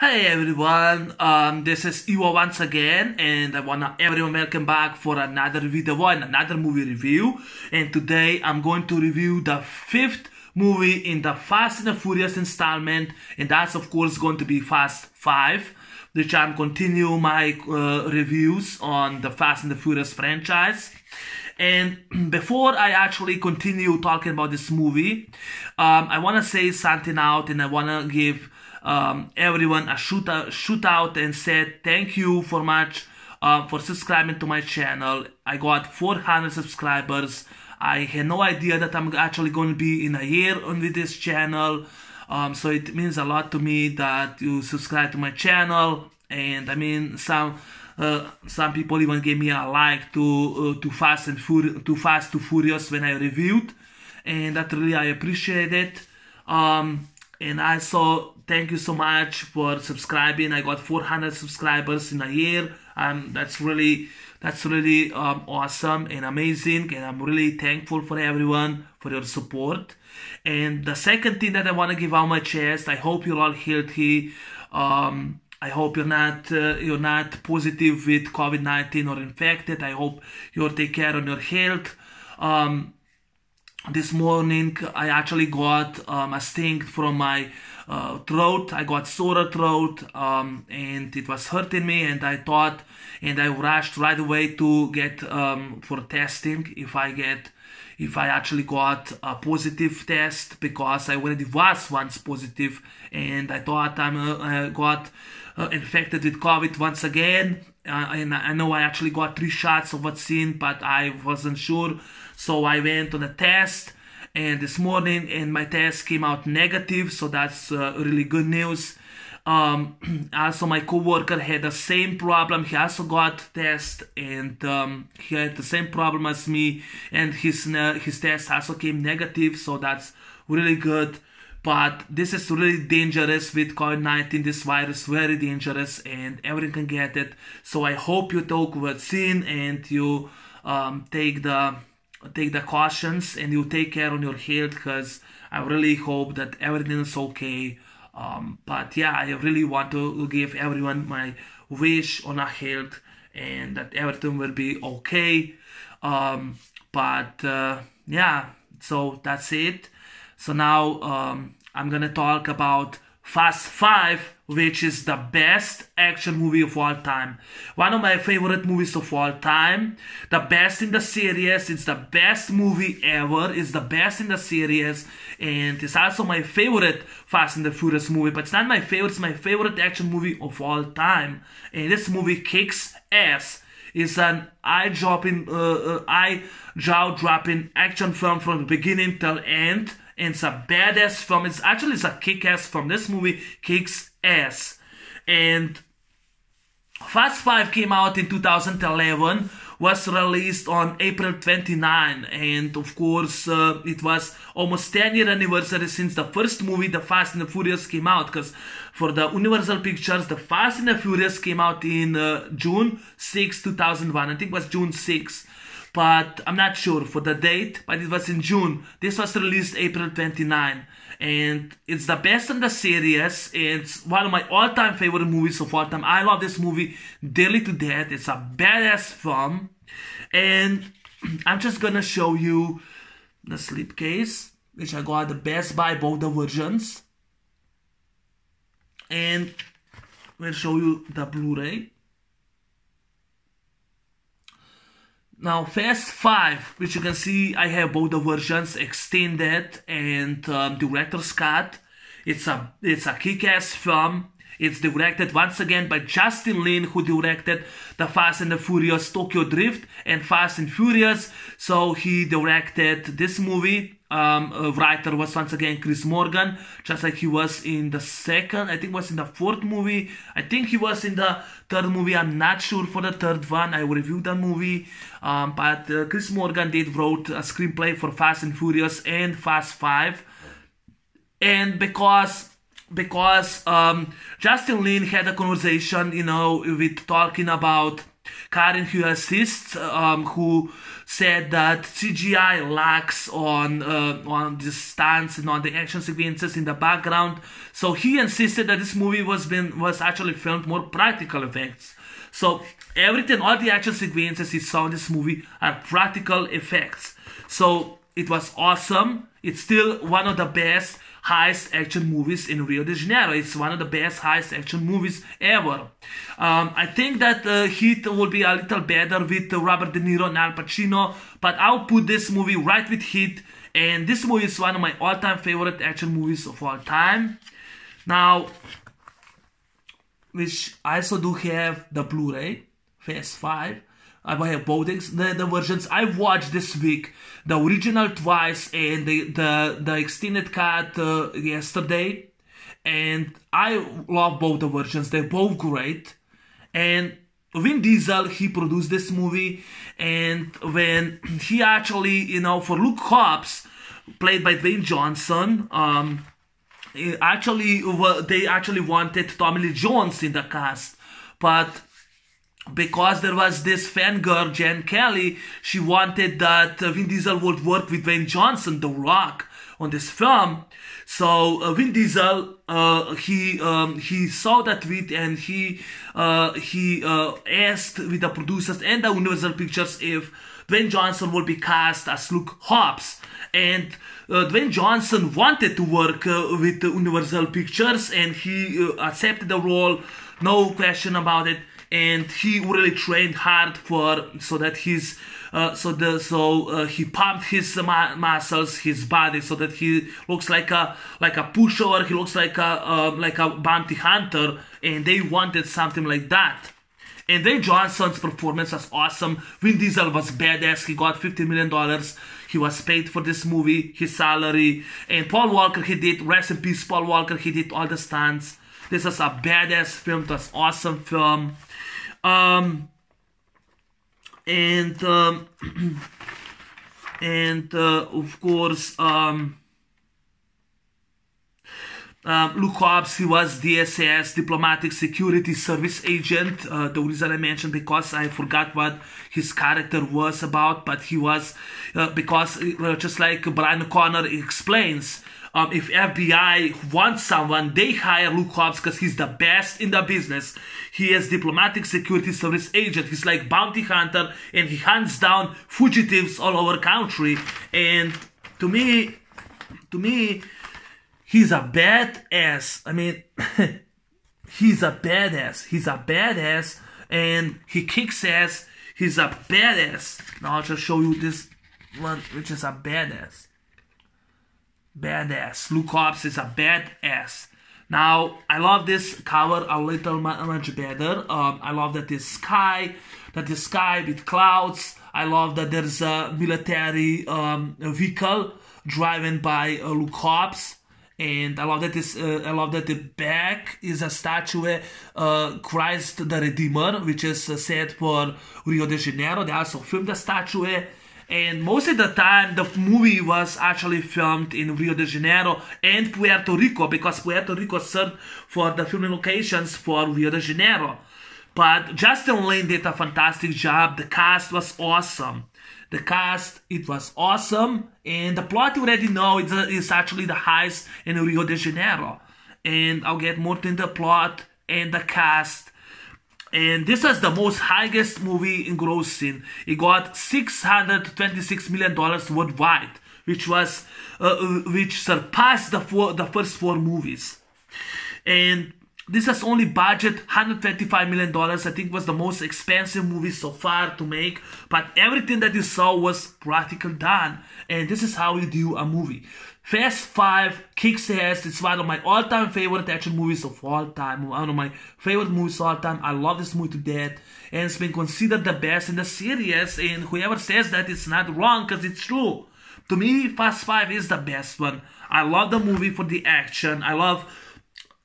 Hey everyone, this is Ivo once again, and I wanna everyone welcome back for another video and another movie review. And today I'm going to review the fifth movie in the Fast and the Furious installment, and that's of course going to be Fast 5, which I'm continue my reviews on the Fast and the Furious franchise. And before I actually continue talking about this movie, I want to say something out, and I want to give everyone a shoot out and said thank you for much for subscribing to my channel. I got 400 subscribers. I had no idea that I'm actually going to be in a year on with this channel, so it means a lot to me that you subscribe to my channel. And I mean, some people even gave me a like to Fast to Furious when I reviewed, and that really I appreciate it. And also thank you so much for subscribing. I got 400 subscribers in a year, and that's really awesome and amazing, and I'm really thankful for everyone for your support. And the second thing that I want to give out my chest, I hope you're all healthy. I hope you're not positive with COVID-19 or infected. I hope you'll take care of your health. This morning I actually got a sting from my throat. I got sore throat, and it was hurting me, and I rushed right away to get for testing if I actually got a positive test, because I already was once positive, and I thought I got infected with COVID once again. And I know I actually got 3 shots of vaccine, but I wasn't sure, so I went on a test, and this morning and my test came out negative, so that's really good news. Also, my coworker had the same problem. He also got test, and he had the same problem as me, and his test also came negative, so that's really good. But this is really dangerous with COVID-19. This virus very dangerous, and everyone can get it. So I hope you take vaccine, and you take the cautions, and you take care of your health, because I really hope that everything is okay. But yeah, I really want to give everyone my wish on our health, and that everything will be okay. Yeah, so that's it. So now I'm gonna talk about Fast 5, which is the best action movie of all time. One of my favorite movies of all time. The best in the series. It's the best movie ever. It's the best in the series. And it's also my favorite Fast and the Furious movie. But it's not my favorite. It's my favorite action movie of all time. And this movie kicks ass. It's an eye-jaw-dropping action film from the beginning till end. And it's a badass film. It's a kick-ass film. This movie kicks ass. And Fast 5 came out in 2011, was released on April 29, and of course it was almost 10-year anniversary since the first movie, The Fast and the Furious, came out, because for the Universal Pictures, The Fast and the Furious came out in June 6, 2001. I think it was June 6. But I'm not sure for the date, but it was in June. This was released April 29. And it's the best in the series. It's one of my all-time favorite movies of all time. I love this movie dearly to death. It's a badass film. And I'm just gonna show you the slipcase, which I got at the Best Buy, both the versions. And we'll show you the Blu-ray. Now, Fast 5, which you can see, I have both the versions, extended and director's cut. It's a kick-ass film. It's directed once again by Justin Lin, who directed The Fast and the Furious Tokyo Drift and Fast and Furious. So he directed this movie. Writer was once again Chris Morgan, just like he was in the second, I think was in the 4th movie. I think he was in the 3rd movie. I'm not sure for the 3rd one. I reviewed that movie. But Chris Morgan wrote a screenplay for Fast and Furious and Fast 5. And because Justin Lin had a conversation, with talking about Karen who assists, who said that CGI lacks on the stunts and on the action sequences in the background. So he insisted that this movie was actually filmed more practical effects. So everything, all the action sequences he saw in this movie are practical effects. So it was awesome. It's still one of the best heist action movies in Rio de Janeiro. It's one of the best heist action movies ever. I think that Heat will be a little better with Robert De Niro and Al Pacino, but I'll put this movie right with Heat, and this movie is one of my all-time favorite action movies of all time. Now, which I also do have the Blu-ray, Fast 5. I have both the versions. I've watched this week the original twice and the extended cut yesterday, and I love both the versions. They're both great. And Vin Diesel, he produced this movie, and when he actually, for Luke Hobbs, played by Dwayne Johnson, they actually wanted Tommy Lee Jones in the cast, but because there was this fangirl, Jen Kelly, she wanted that Vin Diesel would work with Dwayne Johnson, The Rock, on this film. So Vin Diesel, he saw that tweet, and he asked with the producers and the Universal Pictures if Dwayne Johnson would be cast as Luke Hobbs. And Dwayne Johnson wanted to work with Universal Pictures, and he accepted the role, no question about it. And he really trained hard so that he pumped his muscles, his body, so that he looks like a pushover. He looks like a bounty hunter, and they wanted something like that. And Dwayne Johnson's performance was awesome. Vin Diesel was badass. He got $50 million. He was paid for this movie, his salary. And Paul Walker, he did, rest in peace, Paul Walker, he did all the stunts. This was a badass film. It was an awesome film. Of course, Luke Hobbs, he was DSS, Diplomatic Security Service Agent. The reason I mentioned, because I forgot what his character was about, but he was, because just like Brian O'Connor explains, if FBI wants someone, they hire Luke Hobbs because he's the best in the business. He is Diplomatic Security Service Agent. He's like bounty hunter, and he hunts down fugitives all over country. And to me, he's a badass. I mean, he's a badass. He's a badass, and he kicks ass. He's a badass. Now I'll just show you this one, which is a badass. Badass. Luke Hobbs is a badass. Now, I love this cover a little much better. I love that this sky with clouds. I love that there's a military vehicle driven by Luke Hobbs. And I love that the back is a statue, Christ the Redeemer, which is set for Rio de Janeiro. They also filmed the statue. And most of the time, the movie was actually filmed in Rio de Janeiro and Puerto Rico, because Puerto Rico served for the filming locations for Rio de Janeiro. But Justin Lin did a fantastic job. The cast was awesome. It was awesome. And the plot you already know is actually the heist in Rio de Janeiro. And I'll get more into the plot and the cast. And this was the most highest movie in grossing. It got $626 million worldwide, which surpassed the first 4 movies. And this has only budget $125 million. I think was the most expensive movie so far to make. But everything that you saw was practical done. And this is how you do a movie. Fast 5 kicks ass. It's one of my all-time favorite action movies of all time. One of my favorite movies of all time. I love this movie to death. And it's been considered the best in the series. And whoever says that, it's not wrong, because it's true. To me, Fast 5 is the best one. I love the movie for the action.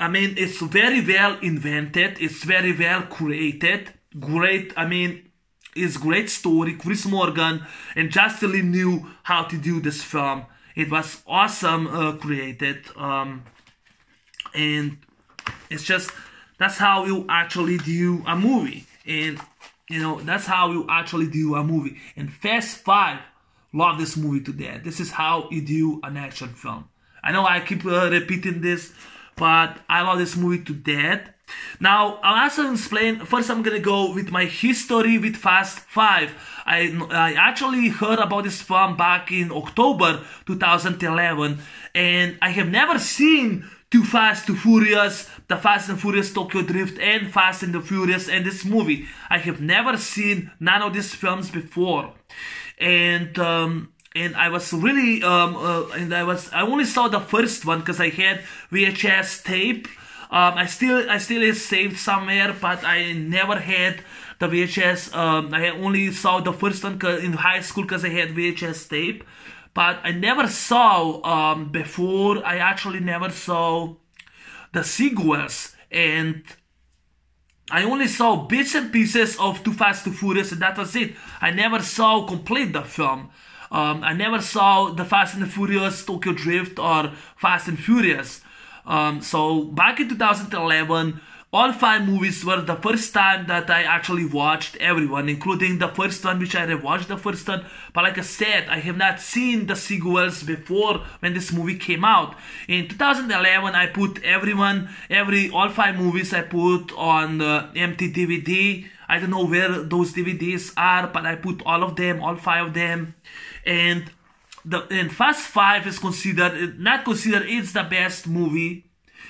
It's very well invented. It's very well created. It's great story. Chris Morgan and Justin Lin knew how to do this film. It was awesome created, and it's just, that's how you actually do a movie. And that's how you actually do a movie. And Fast 5, love this movie to death. This is how you do an action film. I know I keep repeating this, but I love this movie to death. Now, I'll also explain. First, I'm gonna go with my history with Fast 5. I actually heard about this film back in October 2011, and I have never seen Too Fast, Too Furious, The Fast and Furious Tokyo Drift, and Fast and the Furious, and this movie. I have never seen none of these films before, and I was really I only saw the first one because I had VHS tape. I still is saved somewhere, but I never had the VHS. I only saw the first one in high school because I had VHS tape. But I never saw before. I actually never saw the sequels, and I only saw bits and pieces of Too Fast, Too Furious, and that was it. I never saw complete the film. I never saw the Fast and the Furious Tokyo Drift or Fast and Furious. So back in 2011, all 5 movies were the first time that I actually watched everyone, including the first one, which I rewatched the first one. But like I said, I have not seen the sequels before when this movie came out. In 2011, I put all 5 movies I put on empty DVD. I don't know where those DVDs are, but I put all 5 of them. And Fast 5 is not considered it's the best movie.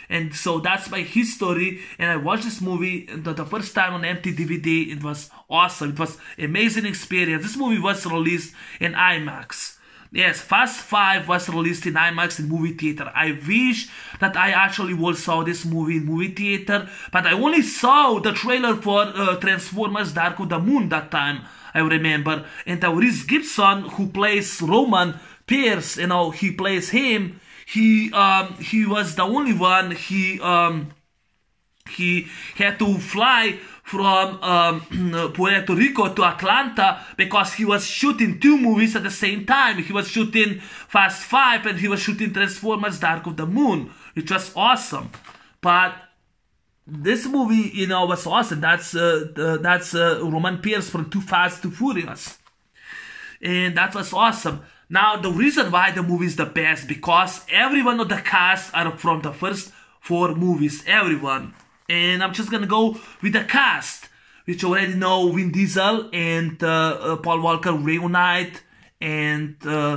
And so that's my history, and I watched this movie the first time on empty DVD. It was awesome. It was an amazing experience. This movie was released in IMAX. Yes, Fast 5 was released in IMAX in movie theater. I wish that I actually would saw this movie in movie theater, but I only saw the trailer for Transformers Dark of the Moon that time, I remember. And Reese Gibson, who plays Roman Pierce, he plays him. He was the only one. He had to fly from Puerto Rico to Atlanta because he was shooting 2 movies at the same time. He was shooting Fast 5 and he was shooting Transformers Dark of the Moon, which was awesome. But this movie, was awesome. That's Roman Pierce from Too Fast, Too Furious, and that was awesome. Now, the reason why the movie is the best, because everyone of the cast are from the first 4 movies, everyone. And I'm just gonna go with the cast, which you already know: Vin Diesel and Paul Walker reunite, and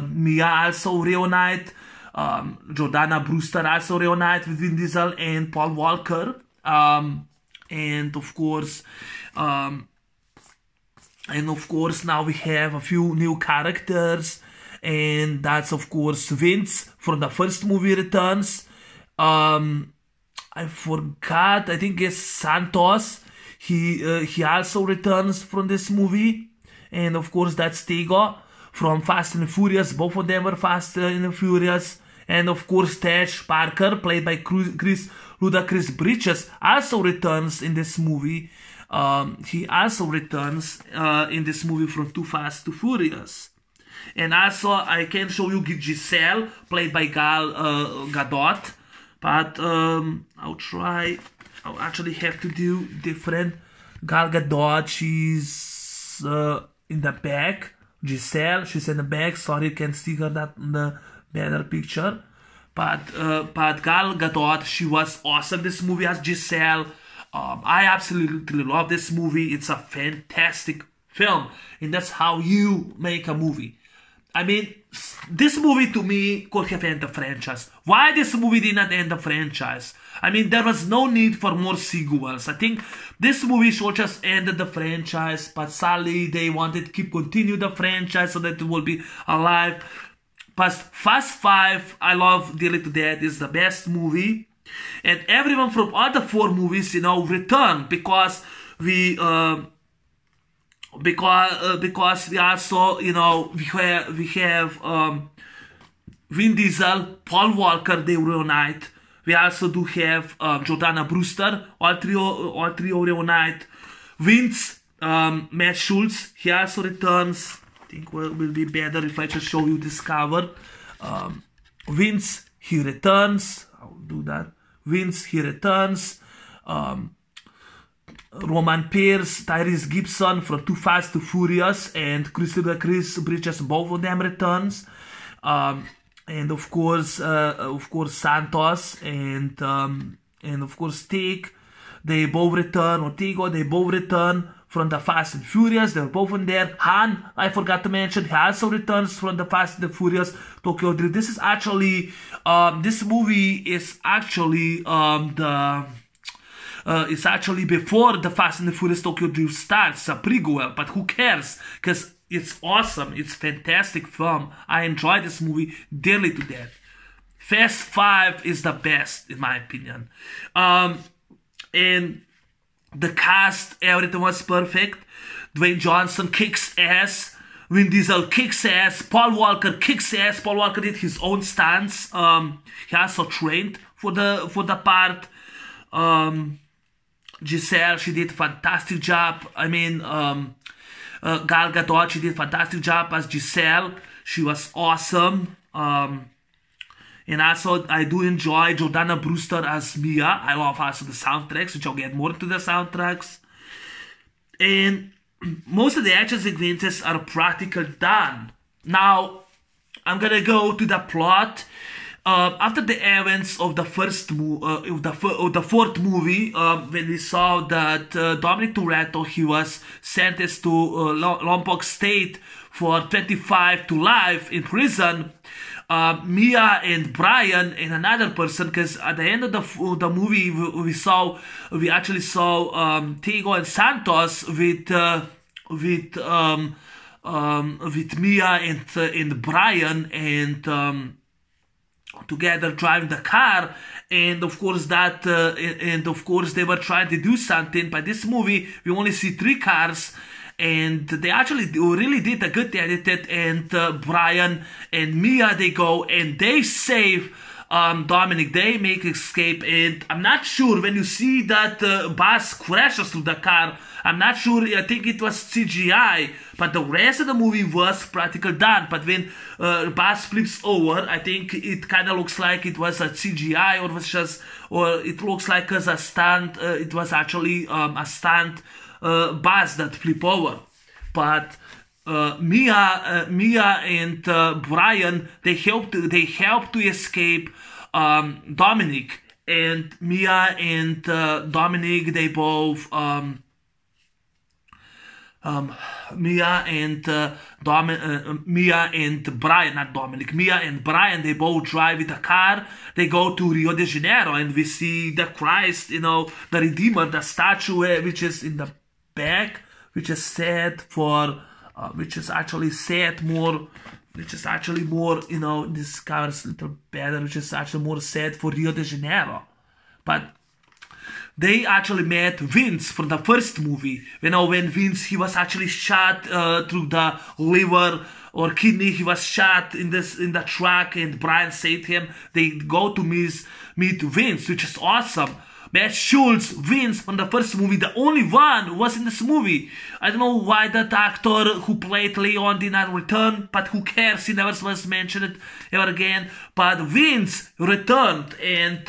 Mia also reunite, Jordana Brewster also reunite with Vin Diesel and Paul Walker, and of course, now we have a few new characters. And that's of course Vince from the first movie returns. I forgot. I think it's Santos. He also returns from this movie. And of course that's Tego from Fast and Furious. Both of them were Fast and Furious. And of course Tej Parker, played by Ludacris Bridges, also returns in this movie. He also returns in this movie from Too Fast, Too Furious. And also, I can show you Giselle, played by Gadot. But I'll actually have to do different. Gal Gadot, she's in the back. Giselle, she's in the back. Sorry, you can't see her that in the better picture. But Gal Gadot, she was awesome. This movie has Giselle. I absolutely love this movie. It's a fantastic film. And that's how you make a movie. I mean, this movie to me could have ended the franchise. Why this movie did not end the franchise? I mean, there was no need for more sequels. I think this movie should just ended the franchise, but sadly they wanted to continue the franchise so that it will be alive. But Fast 5, I love dearly to death. It's the best movie, and everyone from all the 4 movies, return because we also, we have Vin Diesel, Paul Walker, they reunite. We also do have Jordana Brewster, all three reunite. Vince, Matt Schultz, he also returns. I think will be better if I just show you this cover. Vince, he returns. I'll do that. Vince, he returns. Roman Pierce, Tyrese Gibson from Too Fast, Too Furious, and Chris Bridges, both of them returns. And of course Santos and of course Tig, they both return. Ortego, they both return from the Fast and Furious. They're both in there. Han, I forgot to mention, he also returns from the Fast and the Furious Tokyo Drift. This is actually this movie is actually it's actually before the Fast and the Furious Tokyo Drift starts. It's a prequel, but who cares? Because it's awesome. It's fantastic film. I enjoy this movie dearly to death. Fast 5 is the best, in my opinion. And the cast, everything was perfect. Dwayne Johnson kicks ass. Vin Diesel kicks ass. Paul Walker kicks ass. Paul Walker did his own stunts. He also trained for the part. Giselle, she did a fantastic job. I mean, Gal Gadot, she did a fantastic job as Giselle. She was awesome. And also, I do enjoy Jordana Brewster as Mia. I love also the soundtracks, which I'll get more into the soundtracks. And most of the action sequences are practically done. Now, I'm gonna go to the plot. After the events of the fourth movie, when we saw that Dominic Toretto, he was sentenced to Lombok State for 25 to life in prison. Mia and Brian and another person, because at the end of the movie we actually saw Tego and Santos with Mia and Brian and together driving the car, and of course they were trying to do something. But this movie we only see 3 cars, and they actually really did a good edit. And Brian and Mia, they go and they save Dominic. They make escape, and I'm not sure when you see that bus crashes through the car. I'm not sure. I think it was CGI, but the rest of the movie was practical done. But when bus flips over, I think it kind of looks like it was a CGI, or it looks like as a stunt. It was actually a stunt bus that flip over. But Mia and Brian, they help to escape Dominic, and Mia and Dominic, they both Mia and Brian, they both drive with a car. They go to Rio de Janeiro, and we see the Christ, the Redeemer, the statue, which is in the back, which is sad for, which is actually more, this car is a little better, which is actually more sad for Rio de Janeiro. But they actually met Vince from the first movie. When Vince, he was actually shot through the liver or kidney. He was shot in the truck, and Brian saved him. They go to meet Vince, which is awesome. Matt Schultz, Vince from the first movie, the only one who was in this movie. I don't know why that actor who played Leon did not return, but who cares? He never was mentioned ever again. But Vince returned, and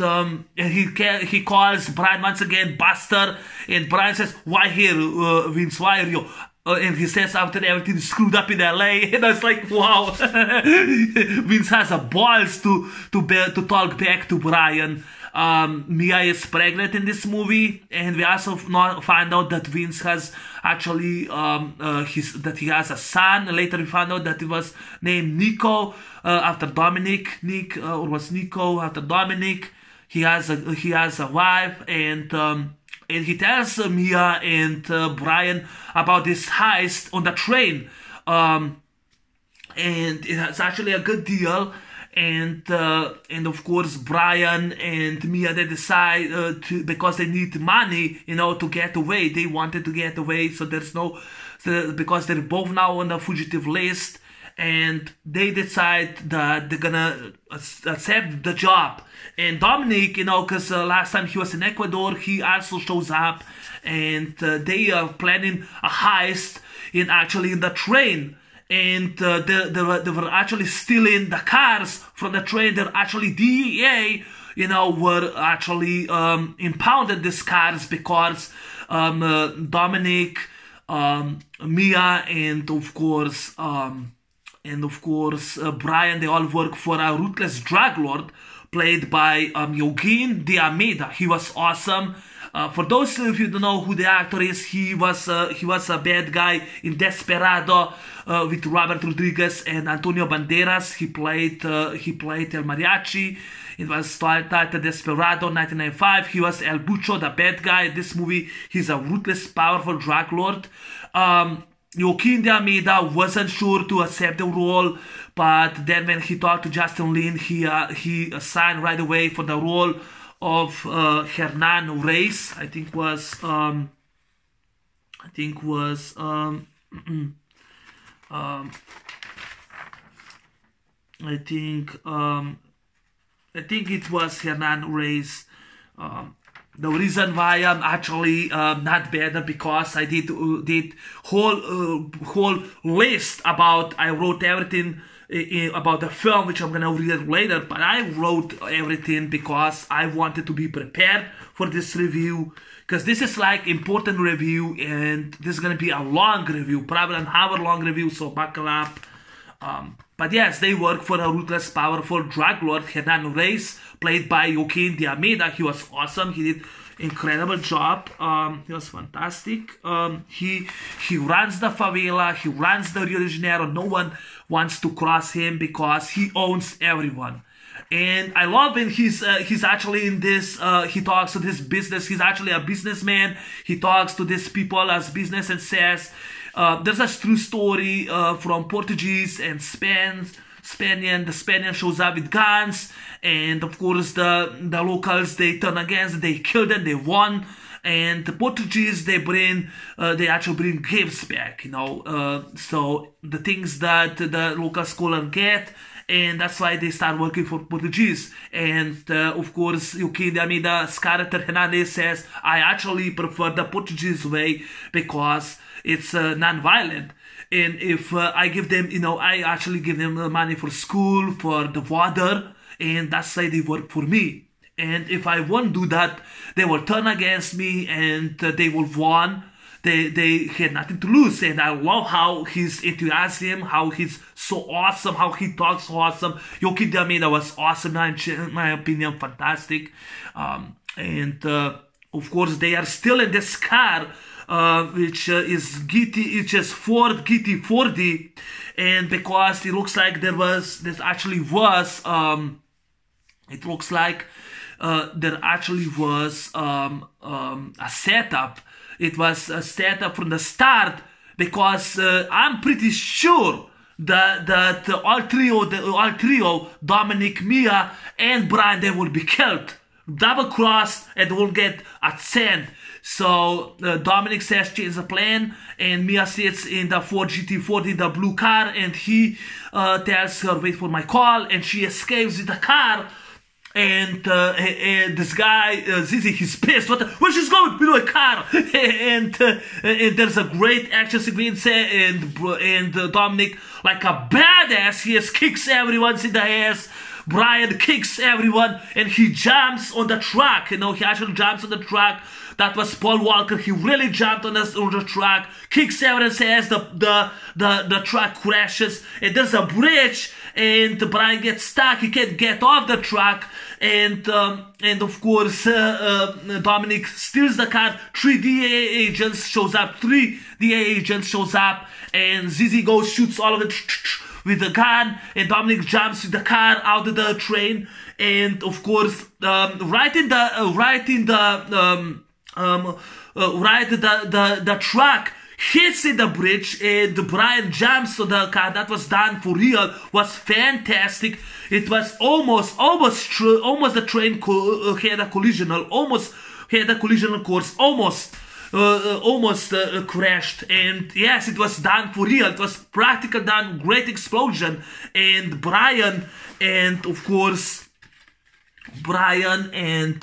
he calls Brian once again Buster, and Brian says, "Why here, Vince? Why are you?" And he says after everything is screwed up in LA, and I was like, wow. Vince has a balls to talk back to Brian. Mia is pregnant in this movie, and we also find out that Vince has actually that he has a son. Later we found out that it was named Nico after Dominic. Or was Nico after Dominic. He has a wife, and he tells Mia and Brian about this heist on the train, and it's actually a good deal. And of course Brian and Mia, they decide because they need money, to get away. They wanted to get away, so because they're both now on the fugitive list, and they decide that they're gonna accept the job. And Dominic, because last time he was in Ecuador, he also shows up, and they are planning a heist in the train. And they were actually stealing the cars from the train. They're actually DEA, were actually impounded these cars because Dominic, Mia, and of course Brian, they all work for a ruthless drug lord played by Joaquin de Almeida. He was awesome. For those of you who don't know who the actor is, he was a bad guy in Desperado with Robert Rodriguez and Antonio Banderas. He played El Mariachi. It was titled Desperado 1995. He was El Bucho, the bad guy. In this movie, he's a ruthless, powerful drug lord. Joaquin de Almeida wasn't sure to accept the role, but then when he talked to Justin Lin, he signed right away for the role of Hernan Reyes. I think it was Hernan Reyes. The reason why I'm actually not better, because I did whole list about, I wrote everything about the film, which I'm gonna read later, but I wrote everything because I wanted to be prepared for this review, because this is like important review, and this is gonna be a long review, probably an hour long review, so buckle up. But yes, they work for a ruthless, powerful drug lord, Hernan Reyes, played by Joaquin de Almeida. He was awesome. He did incredible job. He was fantastic. He runs the favela. He runs the Rio de Janeiro. No one wants to cross him because he owns everyone. And I love when he's actually in this, he talks to this business. He's actually a businessman. He talks to these people as business and says, there's a true story from Portuguese and Spanian. The Spaniard shows up with guns, and of course the locals, they turn against, they kill them, they won. And the Portuguese, they actually bring gifts back, so the things that the local scholar get, and that's why they start working for Portuguese. And of course, Joaquin de Almeida's character Hernandez says, I actually prefer the Portuguese way because it's non-violent. And if I give them, I actually give them money for school, for the water, and that's why they work for me. And if I won't do that, they will turn against me, and they will won. They had nothing to lose. And I love how his enthusiasm, how he's so awesome, how he talks so awesome. Joaquin de Almeida was awesome, in my opinion, fantastic. And of course, they are still in this car, which is Ford GT40, and because it looks like there actually was a setup. It was a setup from the start, because I'm pretty sure that all trio, Dominic, Mia, and Brian, they will be killed, double-crossed, and will get a cent. So Dominic says change the plan, and Mia sits in the Ford GT40, the blue car, and he tells her wait for my call, and she escapes with the car. And this guy, Zizi, he's pissed. Where she's going? With my car. And there's a great action sequence, and Dominic, like a badass, he kicks everyone in the ass. Brian kicks everyone, and he jumps on the truck. He actually jumps on the truck. That was Paul Walker. He really jumped on the truck, kicks everyone's ass. The truck crashes, and there's a bridge, and Brian gets stuck. He can't get off the truck, and of course Dominic steals the car. 3 DA agents shows up. And Zizi goes, shoots all of it with the gun, and Dominic jumps with the car out of the train. And of course, the truck hits in the bridge, and Brian jumps on the car. That was done for real. Was fantastic. It was almost the train had a collision, course, almost crashed. And yes, it was done for real. It was practical done. Great explosion. And Brian and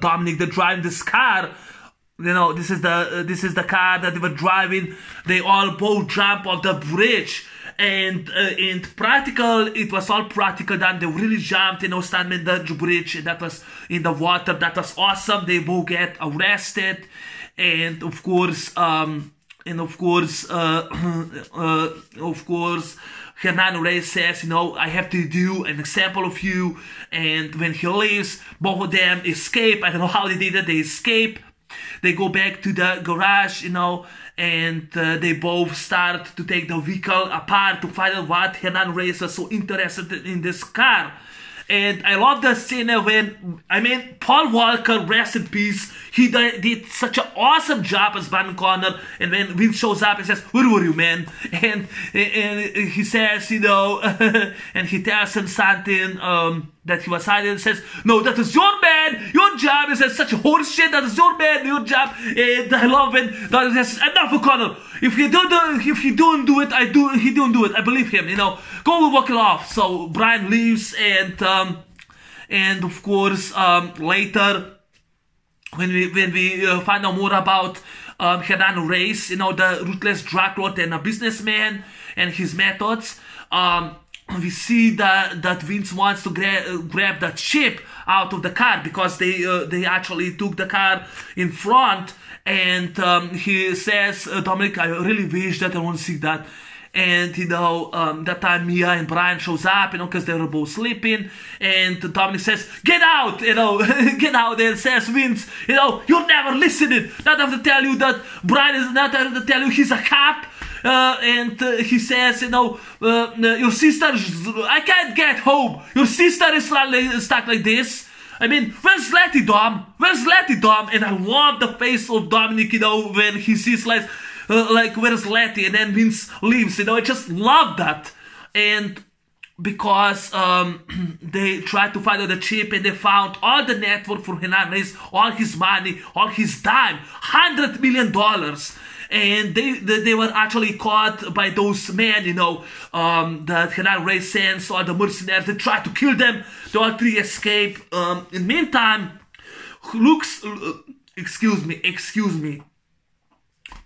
Dominic, they drive this car. This is the car that they were driving. They all both jump off the bridge, and practical, it was all practical done. They really jumped, standing in the bridge, and that was in the water. That was awesome. They both get arrested, and of course, Hernan Reyes says, I have to do an example of you. And when he leaves, both of them escape. I don't know how they did it. They escape. They go back to the garage, and they both start to take the vehicle apart to find out what Hernan Reyes was so interested in this car. And I love the scene when, Paul Walker, rest in peace, he did such an awesome job as Brian Connor. And when Vince shows up, he says, "Where were you, man?" And he says, and he tells him something that he was hiding, and says, "No, that is your man, your job." He says, "Such horse shit, that is your man, your job." And I love when Don says, "Enough, O'Connor. If he don't do it, he don't do it. I believe him, Go walk it off." So Brian leaves, and of course, later, when we find out more about Hernan Reyes, the ruthless drug lord and a businessman and his methods, we see that Vince wants to grab the chip out of the car, because they actually took the car in front, and he says, "Dominic, I really wish that I want to see that." And that time Mia and Brian shows up, because they were both sleeping, and Dominic says, "Get out, get out," and says, "Vince, you're never listening. Not have to tell you that Brian is not have to tell you he's a cop." And he says, "Your sister, I can't get home. Your sister is stuck like this. Where's Letty, Dom? Where's Letty, Dom?" And I love the face of Dominic, when he sees where's Letty? And then Vince leaves, I just love that. And because they tried to find out the chip, and they found all the network for Hernan Reyes, all his money, all his time, $100 million. And they were actually caught by those men, that Hernan Reyes sends, all the mercenaries. They tried to kill them. They all three escape. In the meantime,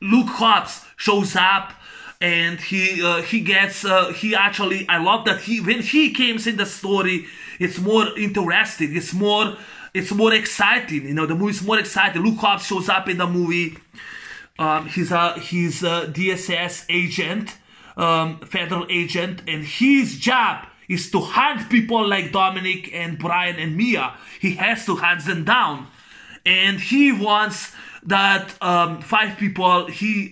Luke Hobbs shows up, and he actually, I love that when he comes in the story, it's more interesting, it's more exciting, the movie's more exciting. Luke Hobbs shows up in the movie. He's a DSS agent, federal agent, and his job is to hunt people like Dominic and Brian and Mia. He has to hunt them down, and he wants that 5 people. He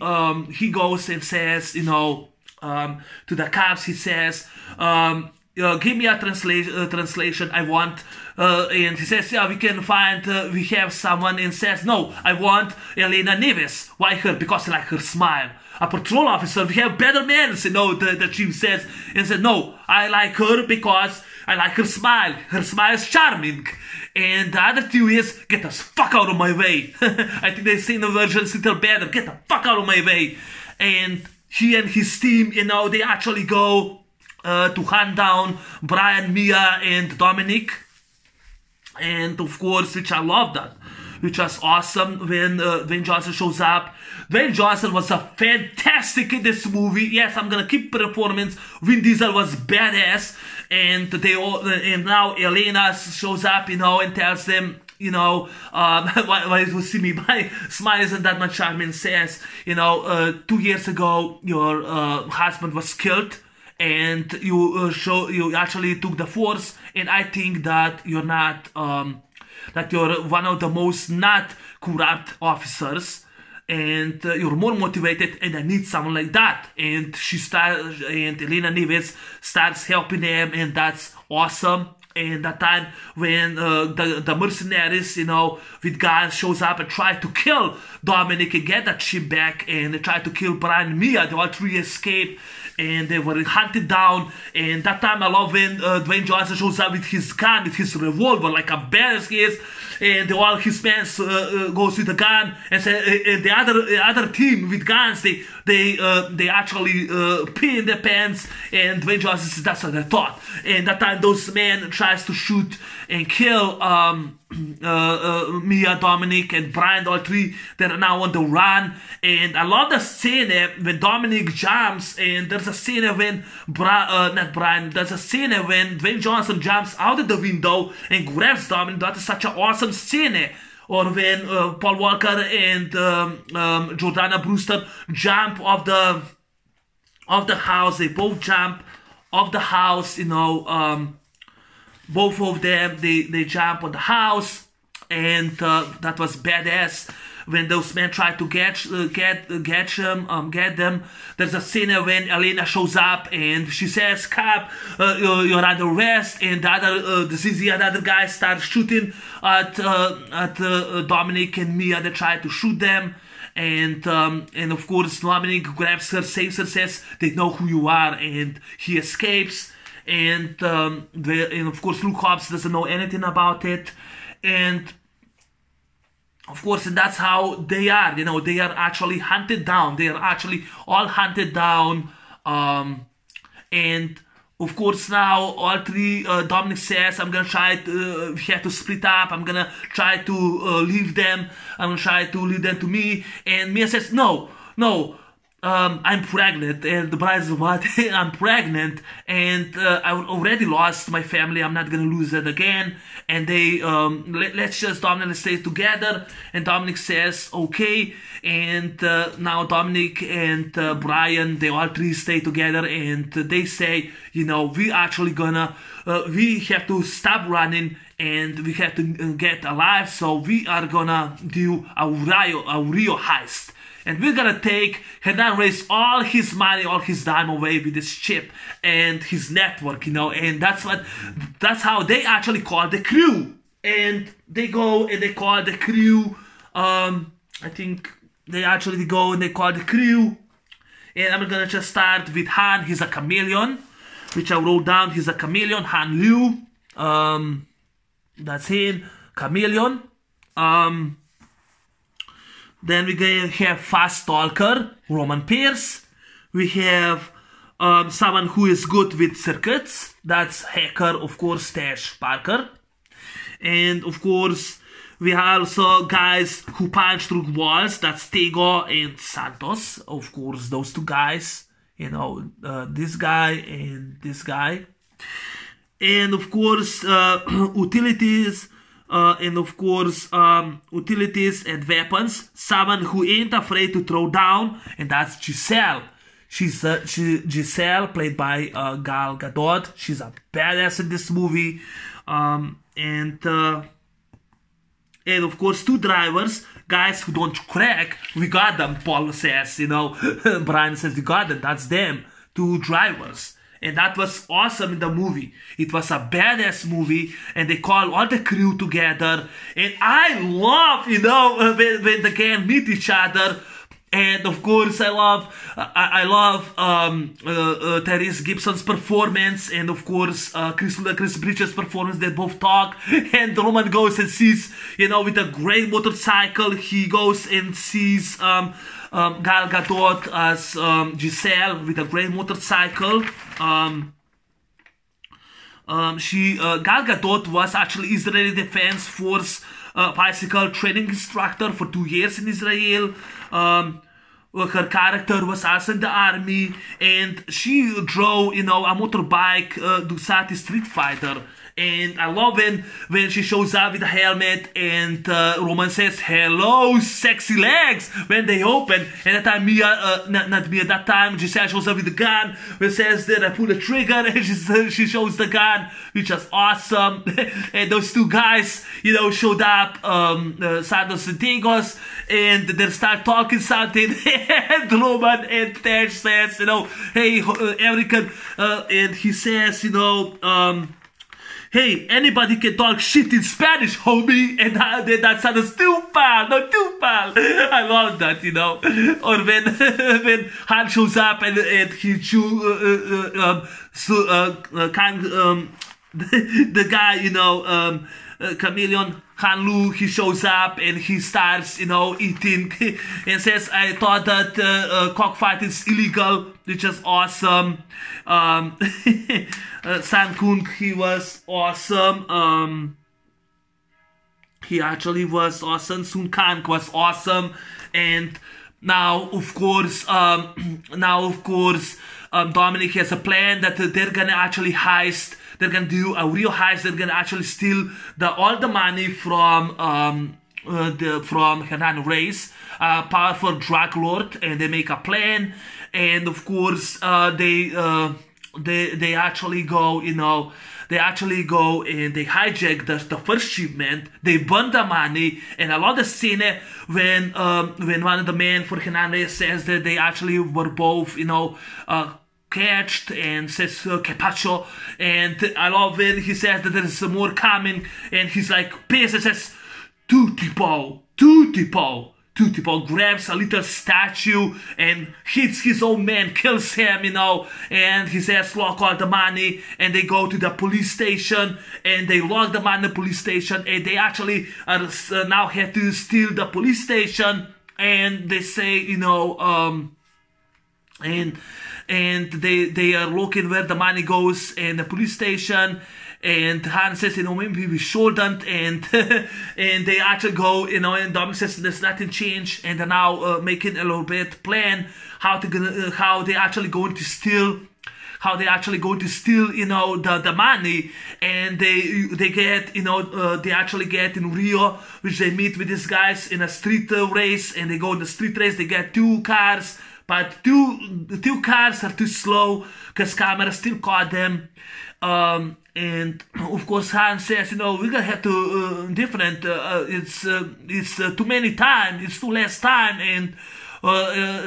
goes and says, to the cops, he says, "Give me a translation. I want," and he says, "Yeah, we can find, we have someone," and says, "No, I want Elena Nieves." Why her? Because I like her smile. "A patrol officer, we have better men," the chief says, and said, "No, I like her because I like her smile. Her smile is charming." And the other two is, "Get the fuck out of my way." I think they say in the version a little better, "Get the fuck out of my way." And he and his team, they actually go to hunt down Brian, Mia, and Dominic. And of course, which I love that, which was awesome when Dwayne Johnson shows up. Dwayne Johnson was fantastic in this movie. Yes, I'm gonna keep performance. Vin Diesel was badass, and and now Elena shows up, and tells them, why you see me, my smile isn't that much charming. Says, 2 years ago your husband was killed, and you actually took the force, and I think that you're not that you're one of the most not corrupt officers, and you're more motivated, and I need someone like that." And and Elena Nieves starts helping them, and that's awesome. And that time when the mercenaries, with guns shows up and try to kill Dominic and get that chip back, and they try to kill Brian and Mia, they all three escape, and they were hunted down. And that time I love when Dwayne Johnson shows up with his gun, with his revolver, like a badass he is, and all his men goes with the gun, and the other team with guns, they actually pee in their pants, and Dwayne Johnson says, "That's what I thought." And that time those men try tries to shoot and kill Mia, Dominic, and Brian. All three, they're now on the run. And I love the scene when Dominic jumps, and there's a scene when there's a scene when Dwayne Johnson jumps out of the window and grabs Dominic. That is such an awesome scene. Or when Paul Walker and Jordana Brewster jump off the house. They both jump off the house, you know. Both of them, they jump on the house, and that was badass. When those men try to get them, there's a scene when Elena shows up and she says, "Cap, you're under arrest," and the other guy starts shooting at Dominic and Mia. They try to shoot them. And of course Dominic grabs her, saves her, says, "They know who you are," and he escapes. And of course Luke Hobbs doesn't know anything about it. And of course, and that's how they are. You know, they are actually hunted down. They are actually all hunted down. And of course now all three, Dominic says, "I'm gonna try to, we have to split up. I'm gonna try to leave them. I'm gonna try to lead them to me." And Mia says, "No, I'm pregnant." And the bride says, "What? I'm pregnant, and I already lost my family. I'm not gonna lose it again." And they let's just Dominic stay together. And Dominic says, "Okay." And now Dominic and Brian, they all three stay together, and they say, "You know, we actually gonna we have to stop running, and we have to get alive. So we are gonna do a Rio heist. And we're gonna take Hernan Reyes all his money, all his dime away with this chip and his network, you know." And that's how they actually call the crew. And they go and they call the crew. I think they actually go and they call the crew. And I'm gonna just start with Han. He's a chameleon, which I wrote down. He's a chameleon, Han Liu. That's him, chameleon. Then we have Fast Stalker, Roman Pierce. We have someone who is good with circuits. That's hacker, of course, Tash Parker. And of course, we have also guys who punch through walls. That's Tego and Santos. Of course, those two guys. You know, this guy and this guy. And of course, utilities. And of course, utilities and weapons. Someone who ain't afraid to throw down, and that's Giselle. She's Giselle, played by Gal Gadot. She's a badass in this movie. And of course, two drivers, guys who don't crack. We got them, Paul says, you know. Brian says, "We got them." That's them, two drivers. And that was awesome in the movie. It was a badass movie, and they call all the crew together. And I love, you know, when the gang meet each other. And of course, I love Tyrese Gibson's performance, and of course Chris Bridges' performance. They both talk, and Roman goes and sees, you know, with a great motorcycle. He goes and sees Gal Gadot as Giselle with a great motorcycle. Gal Gadot was actually Israeli Defense Force bicycle training instructor for 2 years in Israel. Her character was also in the army, and she drove, you know, a motorbike Ducati Street Fighter. And I love when she shows up with a helmet, and Roman says, "Hello, sexy legs," when they open. And that time that time Giselle shows up with the gun, where says that I pull the trigger, and she shows the gun, which is awesome. And those two guys, you know, showed up, Santos and Tigos, and they start talking something. And Roman and Tash says, you know, "Hey, American," and he says, you know, "Hey, anybody can talk shit in Spanish, homie." And that sounds "tu pal," no, "tu pal." I love that, you know. Or when Han shows up and he the guy, you know, chameleon Han Lu, he shows up and he starts, eating and says, I thought that cockfight is illegal, which is awesome. San Kung, he was awesome. He actually was awesome. Sun Kang was awesome. And now, of course, Dominic has a plan that they're gonna actually heist. They're gonna do a real heist. They're gonna actually steal all the money from Hernan Reyes, powerful drug lord, and they make a plan. And of course, they actually go, they actually go and they hijack the first shipment. They burn the money, and I love the scene when one of the men for Hernan Reyes says that they actually were both, catched, and says Capacho, and I love when he says that there is more coming, and he's like pissed and says two tipo. Grabs a little statue and hits his own man, kills him, and he says lock all the money, and they go to the police station and they lock the money in the police station, and they actually now have to steal the police station, and they say, and they are looking where the money goes in the police station, and Han says, maybe we shouldn't, and and they actually go, and Dominic says there's nothing changed, and they're now making a little bit plan how they actually going to steal. The money, and they get, they actually get in Rio, which they meet with these guys in a street race, and they go in the street race. They get two cars, but two cars are too slow because cameras still caught them. And of course Han says, we're gonna have to it's too many time, it's too less time, and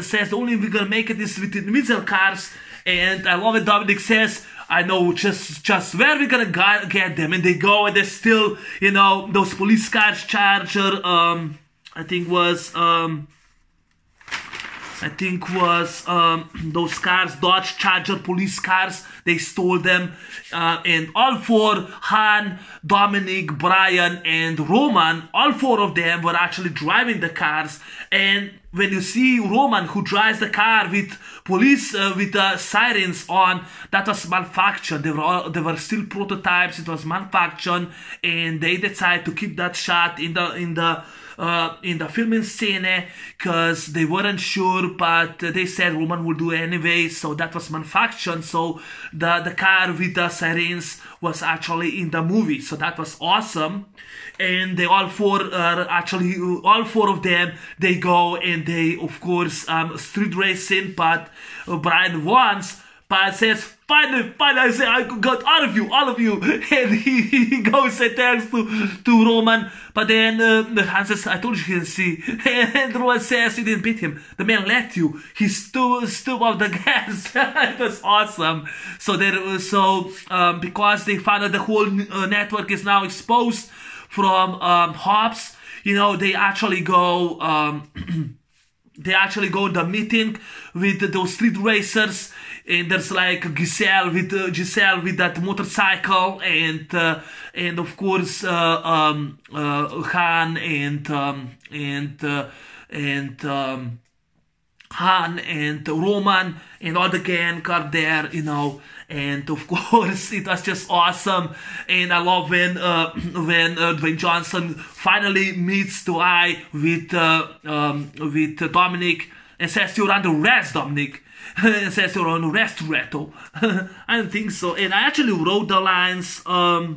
says the only way we're gonna make it is with individual cars. And I love it. Dominic says, I know just where we're gonna get them, and they go and they still, those police cars, Charger, I think was those cars, Dodge Charger police cars. They stole them, and all four, Han, Dominic, Brian, and Roman, all four of them were actually driving the cars. And when you see Roman, who drives the car with police with the sirens on, that was manufactured. They were still prototypes. It was manufactured, and they decided to keep that shot in the filming scene because they weren't sure, but they said Roman will do it anyway, so that was manufactured. So the car with the sirens was actually in the movie, so that was awesome. And they all four of them, they go and they, of course, street racing, but Brian wants, but says, finally, I say, I got all of you, and he goes and tells to Roman, but then Han says, I told you he didn't see, and Roman says he didn't beat him, the man let you, he stood off the gas. It was awesome. So because they found out the whole network is now exposed from Hobbs, they actually go in the meeting with those street racers, and there's like Giselle with that motorcycle, and of course Han Han and Roman and all the gang are there, and of course it was just awesome. And I love when Dwayne Johnson finally meets the eye with Dominic and says, "You're under arrest, Dominic." And says, "You're under arrest, Reto." I don't think so. And I actually wrote the lines. I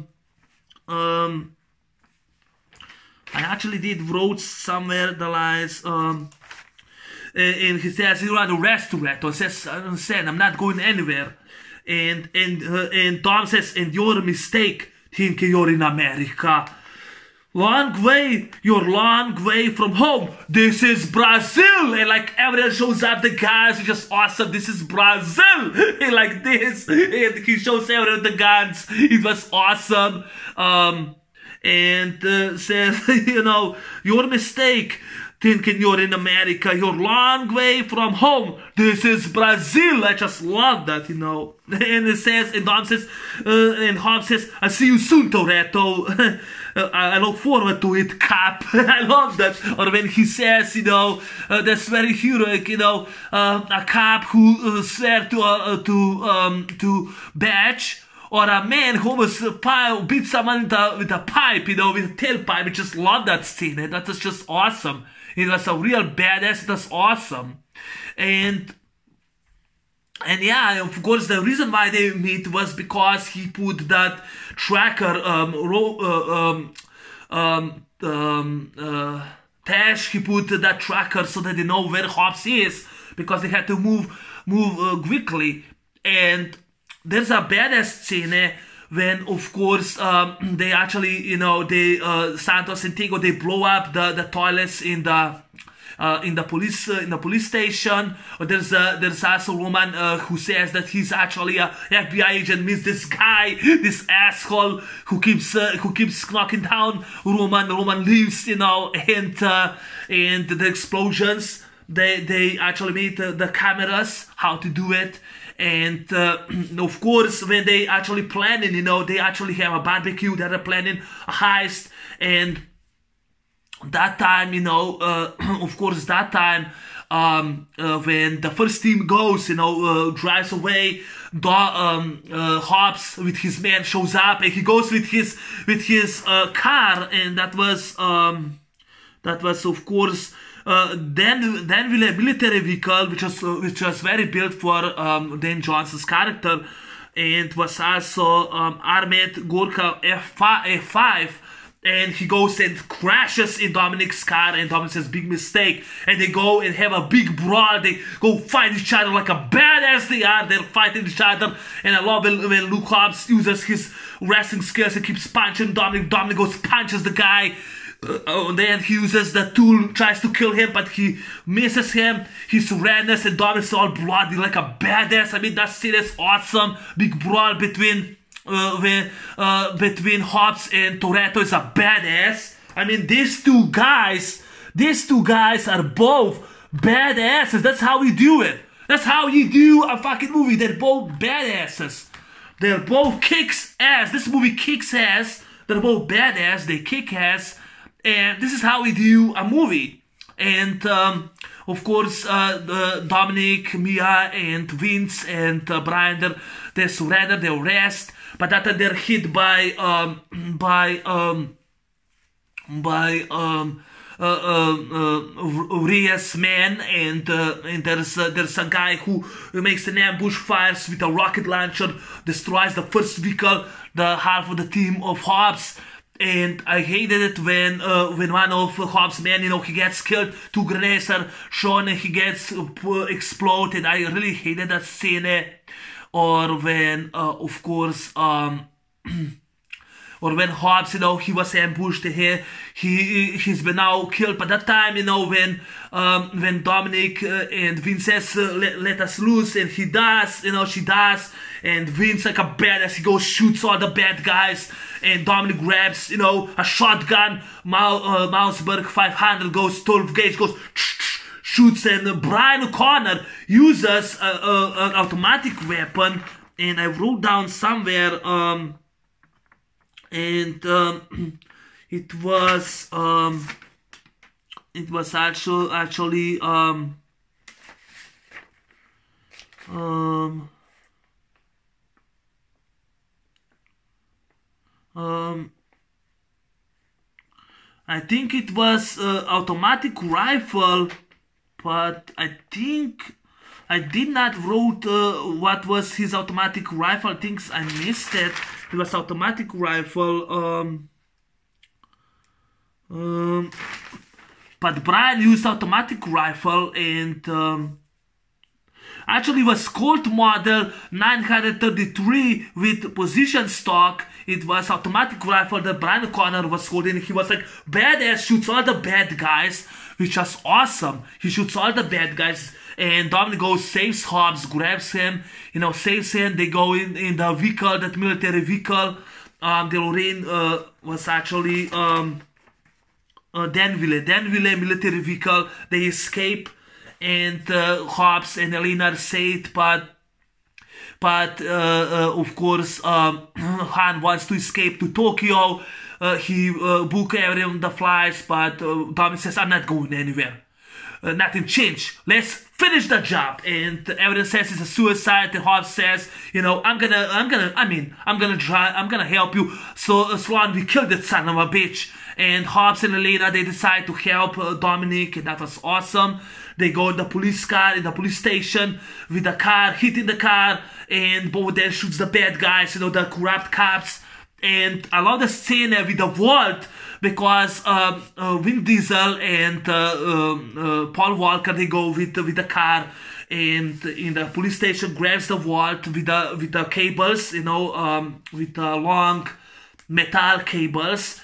actually wrote somewhere the lines. And he says, "You're under arrest, Reto." Says, "I said I'm not going anywhere." And Tom says, "And you're a mistake, thinking you're in America. You're long way from home. This is Brazil." And like everyone shows up, the guys are just awesome. "This is Brazil." And like this, and he shows everyone the guns. It was awesome. And says, "Your mistake, thinking you're in America. You're long way from home. This is Brazil." I just love that, And it says, and Dom says, and Hobbs says, "I'll see you soon, Toretto." I look forward to it, Cap. I love that. Or when he says, that's very heroic, a cop who swear to Batch, or a man who almost beat someone with a pipe, with a tailpipe. I just love that scene. That was just awesome. It was a real badass. It was awesome. And yeah, of course, the reason why they meet was because he put that tracker, Tash, he put that tracker so that they know where Hobbs is, because they had to move quickly. And there's a badass scene when, of course, they actually, Santos and Tigo, they blow up the toilets in the police station. There's also Roman who says that he's actually a FBI agent. Means this guy, this asshole who keeps knocking down Roman. Roman leaves, and the explosions. They actually made the cameras how to do it. And of course, when they actually planning, they actually have a barbecue. They're planning a heist. And that time, of course, that time, when the first team goes, drives away, Hobbs with his man shows up, and he goes with his car, and that was of course then a military vehicle, which was very built for Dan Johnson's character, and was also armored Gorka F5. And he goes and crashes in Dominic's car, and Dominic says, big mistake. And they go and have a big brawl. They go fight each other like a badass they are. They're fighting each other. And I love when Luke Hobbs uses his wrestling skills and keeps punching Dominic. Dominic goes, punches the guy. Then he uses the tool, tries to kill him, but he misses him. He surrenders, and Dominic's all bloody like a badass. I mean, that scene is awesome. Big brawl between Hobbs and Toretto is a badass. I mean, these two guys are both badasses. That's how we do it. That's how you do a fucking movie. They're both badasses. They're both kicks ass. This movie kicks ass. They're both badass. They kick ass. And this is how we do a movie. And of course, Dominic, Mia, and Vince, and Brian, they surrender, they rest. But after they're hit by Rhea's men, and there's a guy who makes an ambush, fires with a rocket launcher, destroys the first vehicle, the half of the team of Hobbs. And I hated it when one of Hobbs' men, he gets killed. 2 grenades are shown and he gets exploded. I really hated that scene. Or when, of course, or when Hobbs, he was ambushed here, he's been now killed. But that time, when Dominic and Vince says, let us loose, and he does, she does, and Vince, like a badass, he goes, shoots all the bad guys, and Dominic grabs, a shotgun, Mousberg 500 goes, 12 gauge goes, shoots, and Brian O'Connor uses an automatic weapon, and I wrote down somewhere, it was actually I think it was automatic rifle, but I think I did not wrote what was his automatic rifle. I think I missed it. It was automatic rifle. But Brian used automatic rifle, and actually was Colt model 933 with position stock. It was automatic rifle that Brian O'Connor was holding. He was like badass, shoots all the bad guys, which was awesome. He shoots all the bad guys, and Dominic goes, saves Hobbs, grabs him, saves him. They go in the vehicle, that military vehicle. The Lorraine was actually Danville military vehicle. They escape, and Hobbs and Elena are saved, but of course Han wants to escape to Tokyo. he book everyone the flights, but Dominic says, I'm not going anywhere. Nothing changed. Let's finish the job. And everyone says it's a suicide. And Hobbs says, I'm gonna help you. So long we kill that son of a bitch. And Hobbs and Elena, they decide to help Dominic, and that was awesome. They go in the police car, in the police station, with the car, hitting the car, and both then shoots the bad guys, the corrupt cops. And I love the scene with the vault, because Vin Diesel and Paul Walker, they go with the car, and in the police station grabs the vault with the cables, with the long metal cables.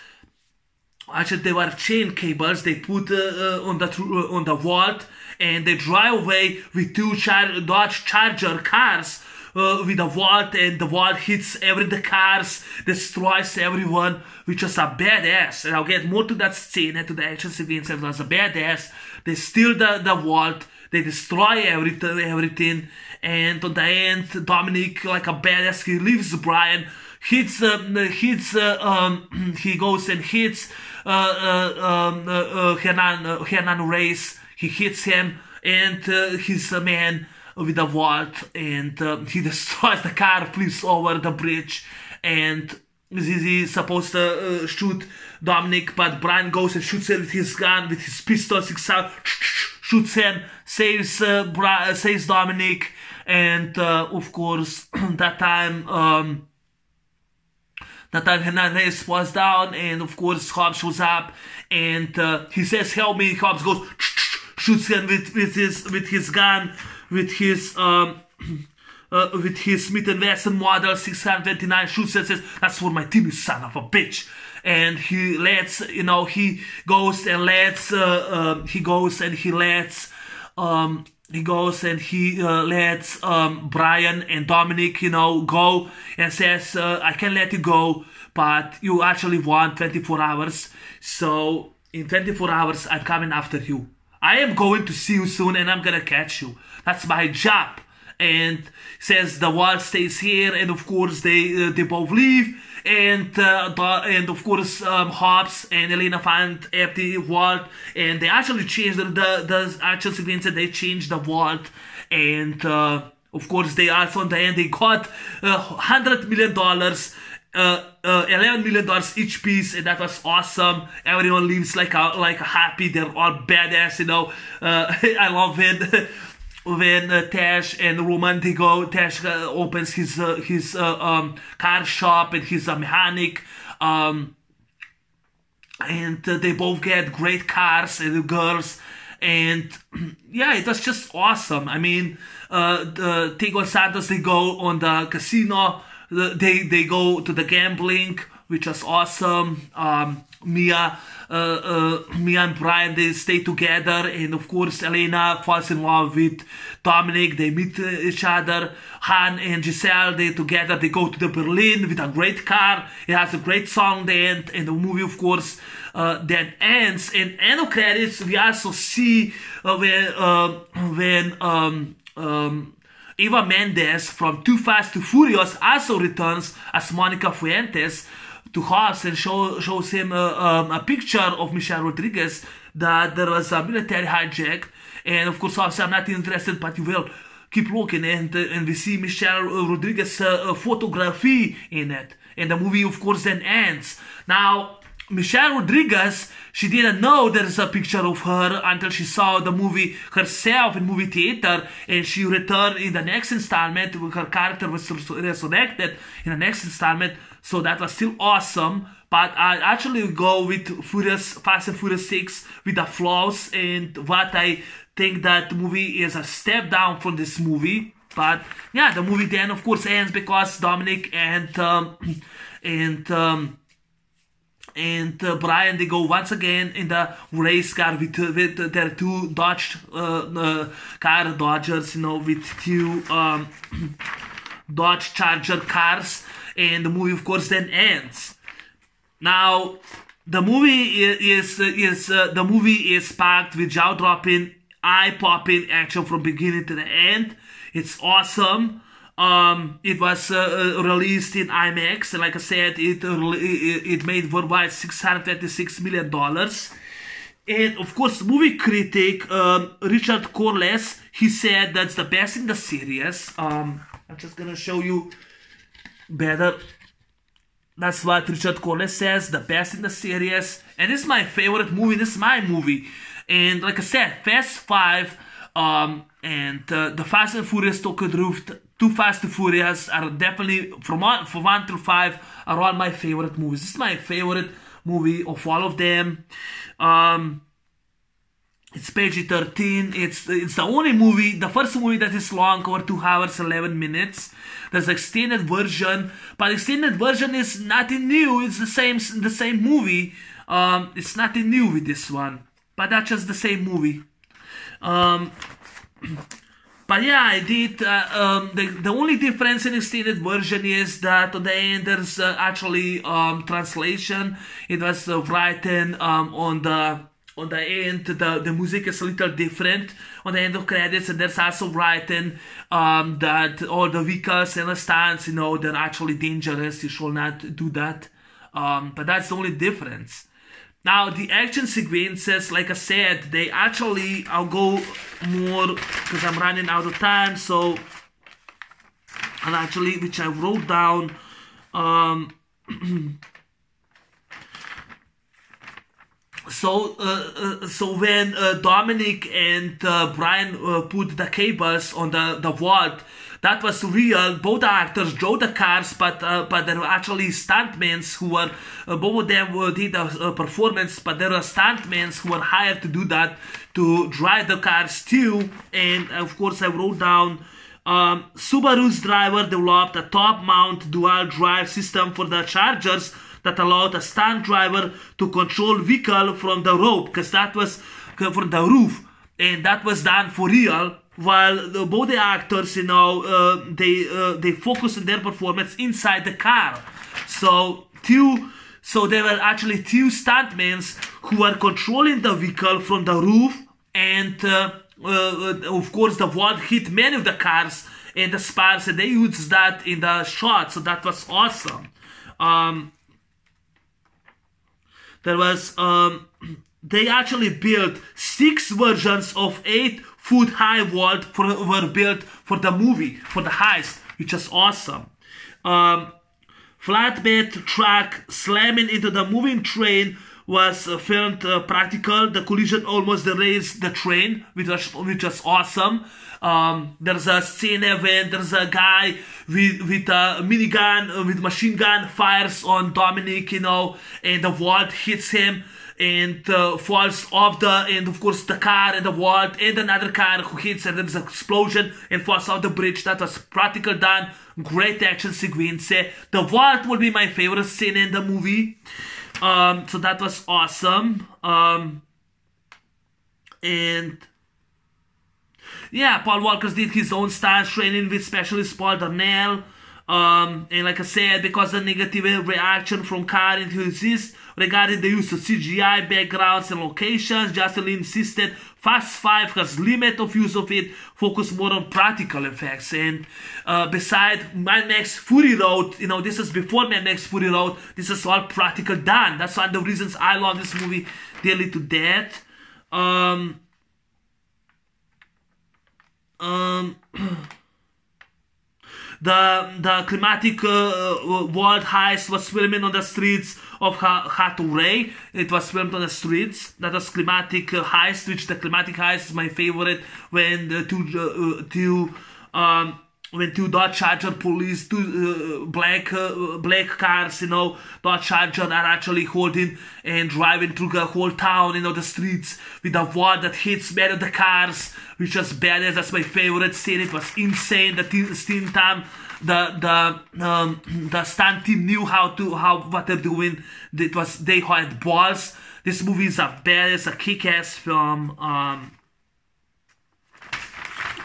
Actually, they were chain cables. They put on the vault, and they drive away with two Dodge Charger cars with the vault, and the vault hits the cars, destroys everyone, which was a badass. And I'll get more to that scene and to the action sequence. It was a badass. They steal the vault, they destroy everything, and on the end, Dominic, like a badass, he leaves Brian, he goes and hits Hernan Reyes. He hits him, and he's a man with a vault, and he destroys the car, flips over the bridge, and he's supposed to shoot Dominic, but Brian goes and shoots him with his gun, with his pistol, shoots him, saves Dominic, and of course that time Hernandez was down, and of course Hobbs shows up, and he says, "Help me!" Hobbs goes, shoots him with his gun, with his Smith & Wesson model 629, shoots and says, "That's for my team, you son of a bitch." And he lets, he goes and lets Brian and Dominic, go, and says, "I can let you go, but you actually want 24 hours. So in 24 hours, I'm coming after you. I am going to see you soon, and I'm gonna catch you. That's my job." And says the wall stays here, and of course they both leave, and of course Hobbs and Elena find empty vault, and they actually changed the action sequence, and they changed the vault, and of course they also in the end they got $100 million, $11 million each piece, and that was awesome. Everyone leaves like a happy. They're all badass, I love it. When Tash and Roman, they go, Tash opens his car shop, and he's a mechanic, and they both get great cars and girls, and yeah, it was just awesome. I mean, Tigo and Santos, they go on the casino, they go to the gambling, which was awesome. Mia and Brian, they stay together, and of course Elena falls in love with Dominic. They meet each other. Han and Giselle, they together, they go to the Berlin with a great car. It has a great song then, and the movie of course then ends. In end of credits, we also see when Eva Mendes from Too Fast to Furious also returns as Monica Fuentes to Hobbs, and shows him a picture of Michelle Rodriguez, that there was a military hijack. And of course Hobbs said, "I'm not interested, but you will keep looking," and we see Michelle Rodriguez photography in it, and the movie of course then ends. Now Michelle Rodriguez, she didn't know there is a picture of her until she saw the movie herself in movie theater, and she returned in the next installment. Her character was resurrected in the next installment, so that was still awesome. But I actually go with Fast and Furious 6 with the flaws, and what I think that the movie is a step down from this movie. But yeah, the movie then of course ends because Dominic and Brian, they go once again in the race car with their two Dodgers, with two Dodge Charger cars, and the movie of course then ends. Now the movie is packed with jaw-dropping, eye-popping action from beginning to the end. It's awesome. It was released in IMAX, and like I said, it made worldwide $626 million. And of course, movie critic Richard Corliss, he said that's the best in the series. I'm just gonna show you better. That's what Richard Corliss says, the best in the series. And this is my favorite movie. This is my movie. And like I said, Fast 5 and the Fast and Furious Tokyo Drift, Too Fast to Furious are definitely, from 1 through 5, are all my favorite movies. This is my favorite movie of all of them. It's PG-13. It's the only movie, the first movie that is long, over 2 hours 11 minutes. There's an extended version, but the extended version is nothing new. It's the same movie. It's nothing new with this one, but that's just the same movie. But yeah, I did. The only difference in extended version is that on the end there's actually translation. It was written on the end. The music is a little different on the end of credits, and there's also written that all the vehicles and the stunts, they're actually dangerous. You should not do that. But that's the only difference. Now, the action sequences, like I said, they actually, I'll go more because I'm running out of time. So, and actually, which I wrote down. So when Dominic and Brian put the cables on the vault, that was real. Both actors drove the cars, but there were actually stuntmen who were, both of them did a performance, but there were stuntmen who were hired to do that, to drive the cars too. And of course, I wrote down Subaru's driver developed a top-mount dual drive system for the Chargers that allowed a stunt driver to control vehicle from the rope, because that was from the roof, and that was done for real. While both the actors, they focused on their performance inside the car. So there were actually 2 stuntmen who were controlling the vehicle from the roof, and of course the vault hit many of the cars and the spars, and they used that in the shot. So that was awesome. They actually built 6 versions of 8-foot high vault were built for the movie, for the heist, which is awesome. Flatbed truck slamming into the moving train was filmed practical. The collision almost erased the train, which was awesome. There's a scene when there's a guy with a minigun, with machine gun, fires on Dominic, and the vault hits him and falls off and of course the car and the vault and another car who hits, and there's an explosion and falls off the bridge. That was practical done. Great action sequence. The vault would be my favorite scene in the movie. So that was awesome. And yeah, Paul Walker did his own stunts training with specialist Paul Darnell. And like I said, because of the negative reaction from car enthusiasts regarding the use of CGI backgrounds and locations, Justin Lin insisted Fast 5 has limit of use of it, focus more on practical effects. And beside Mad Max Fury Road, this is before Mad Max Fury Road, this is all practical done. That's one of the reasons I love this movie dearly to death. The climatic world heist was filming on the streets of Hathaway. It was filmed on the streets. That was climatic heist, which the climatic heist is my favorite. When the two Dodge Charger police, 2 black cars, Dodge Charger are actually holding and driving through the whole town, the streets with a wall that hits many of the cars, which was badass. That's my favorite scene. It was insane. The stunt team knew what they're doing. They had balls. This movie is a badass, a kick-ass film,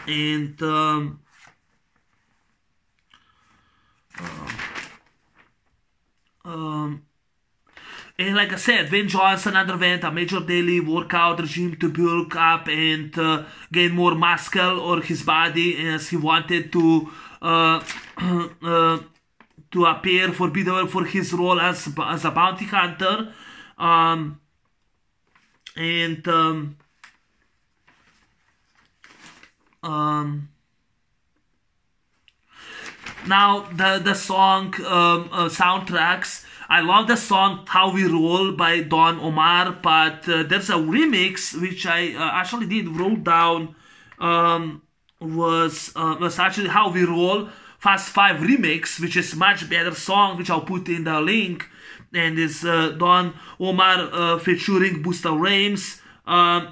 and like I said, Vin Johnson underwent a major daily workout regime to bulk up and gain more muscle on his body, as he wanted to uh, to appear for his role as a bounty hunter. And now the song soundtracks. I love the song "How We Roll" by Don Omar, but there's a remix which I actually did wrote down. Was actually "How We Roll" Fast 5 remix, which is much better song, which I'll put in the link, and it's Don Omar featuring Busta Rhymes,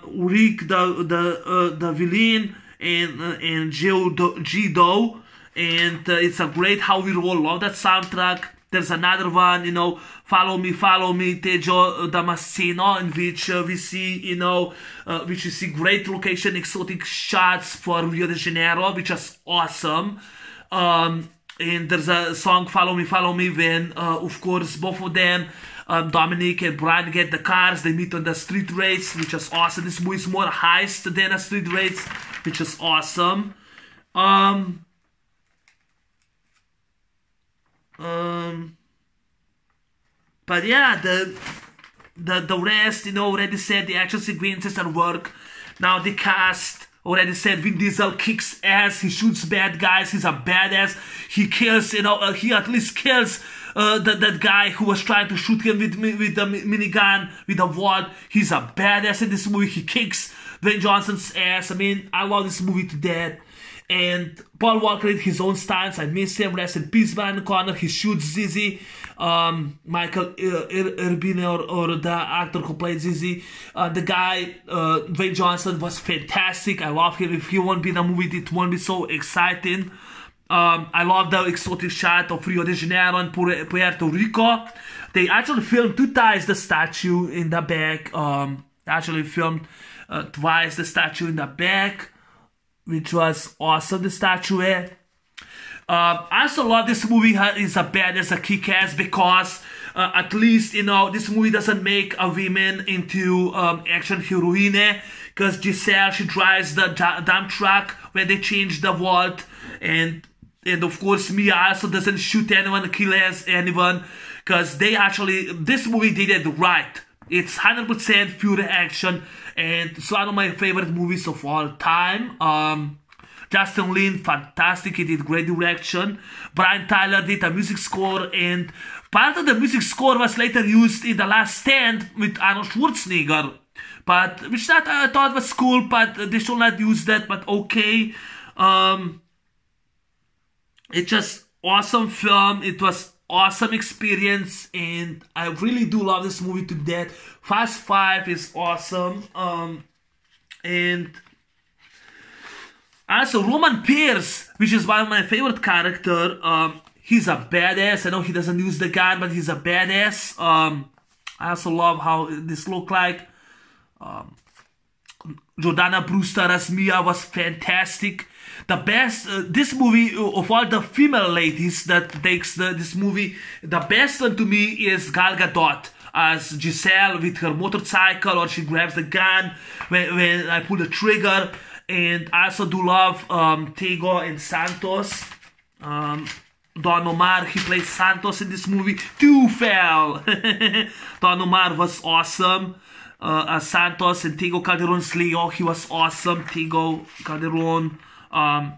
Rick the villain, and Gadot, and it's a great "How We Roll." Love that soundtrack. There's another one, "Follow Me, Tejo Damasceno," in which we see, which you see great location, exotic shots for Rio de Janeiro, which is awesome. And there's a song "Follow Me," when, of course, both of them, Dominic and Brian, get the cars. They meet on the street race, which is awesome. This movie is more heist than a street race, which is awesome. But yeah, the rest, already said the action sequences are work. Now the cast, already said Vin Diesel kicks ass, he shoots bad guys, he's a badass, he kills, he at least kills that guy who was trying to shoot him with the minigun, with a wad. He's a badass in this movie, he kicks Dwayne Johnson's ass. I mean, I love this movie to death. And Paul Walker did his own stunts. I miss him. Rest in peace, Brian Connor. He shoots Zizi. Michael Irvine, or the actor who played Zizi. The guy, Dwayne Johnson, was fantastic. I love him. If he won't be in the movie, it won't be so exciting. I love the exotic shot of Rio de Janeiro and Puerto Rico. They actually filmed 2 times the statue in the back. Actually filmed twice the statue in the back, which was awesome, the statuette. I also love this movie is a badass, a kick-ass, because at least, this movie doesn't make a woman into action heroine, because Giselle, she drives the dump truck when they change the vault, and of course Mia also doesn't shoot anyone, kill anyone, because this movie did it right. It's 100% pure action, and it's one of my favorite movies of all time. Justin Lin, fantastic, he did great direction. Brian Tyler did a music score, and part of the music score was later used in The Last Stand with Arnold Schwarzenegger, which I thought was cool, but they should not use that, but okay. It's just awesome film, it was awesome experience, and I really do love this movie to death. Fast 5 is awesome. And also Roman Pierce, which is one of my favorite characters. He's a badass. I know he doesn't use the gun, but he's a badass. I also love how this look like. Jordana Brewster as Mia was fantastic. The best, this movie, of all the female ladies that takes this movie, the best one to me is Gal Gadot as Giselle with her motorcycle, or she grabs the gun when I pull the trigger. And I also do love Tego and Santos. Don Omar, he plays Santos in this movie. Too fell. Don Omar was awesome. Santos, and Tego Calderon's Leo, he was awesome. Tego Calderon.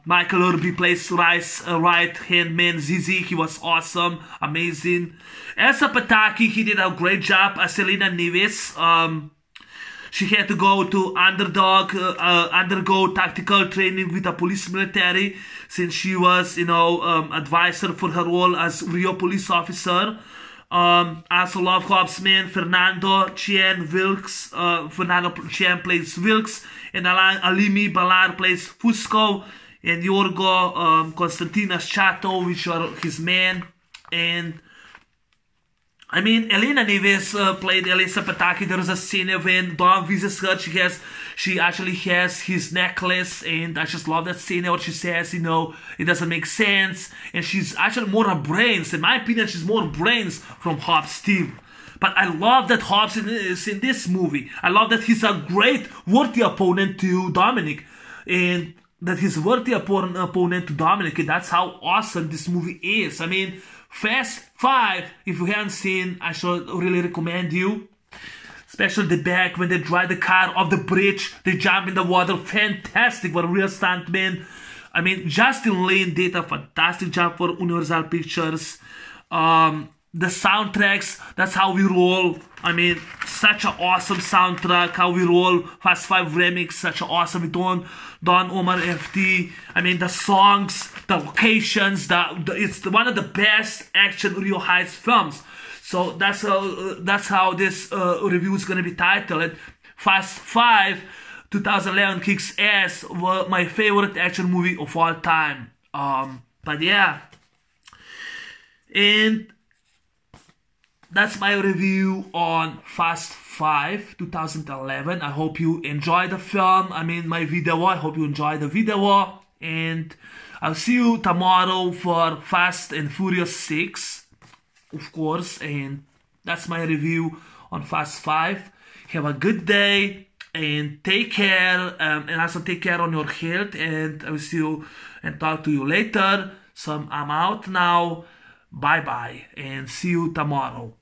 Michael Irby plays right-hand man Zizi, he was awesome, amazing. Elsa Pataki, he did a great job as Selena Neves. She had to go to undergo tactical training with the police military, since she was, advisor for her role as Rio police officer. I also love Hobbsman, Fernando Chien Wilkes. Fernando Chien plays Wilkes, and Alimi Balar plays Fusco, and Yorgo Constantinas Chato, which are his men. And I mean, Elena Neves played Elisa Pataki. There was a scene when Dom visits her. She actually has his necklace, and I just love that scene where she says, it doesn't make sense. And she's actually more her brains. In my opinion, she's more brains from Hobbs' team. But I love that Hobbs is in this movie. I love that he's a great, worthy opponent to Dominic. And that he's worthy opponent to dominate. Okay, that's how awesome this movie is. I mean, Fast 5, if you haven't seen, I should really recommend you. Especially the back when they drive the car off the bridge, they jump in the water. Fantastic for a real stuntman. I mean, Justin Lin did a fantastic job for Universal Pictures. The soundtracks, that's how we roll. I mean, such an awesome soundtrack, how we roll. Fast 5 Remix, such an awesome Don Omar FT. I mean, the songs, the locations, it's one of the best action Rio Heights films. So that's how this review is gonna be titled. Fast 5 2011 kicks ass. My favorite action movie of all time. But yeah, and that's my review on Fast 5 2011. I hope you enjoy the film. I mean, my video. I hope you enjoy the video. And I'll see you tomorrow for Fast and Furious 6, of course. And that's my review on Fast 5. Have a good day and take care. And also take care on your health. And I will see you and talk to you later. So I'm out now. Bye-bye and see you tomorrow.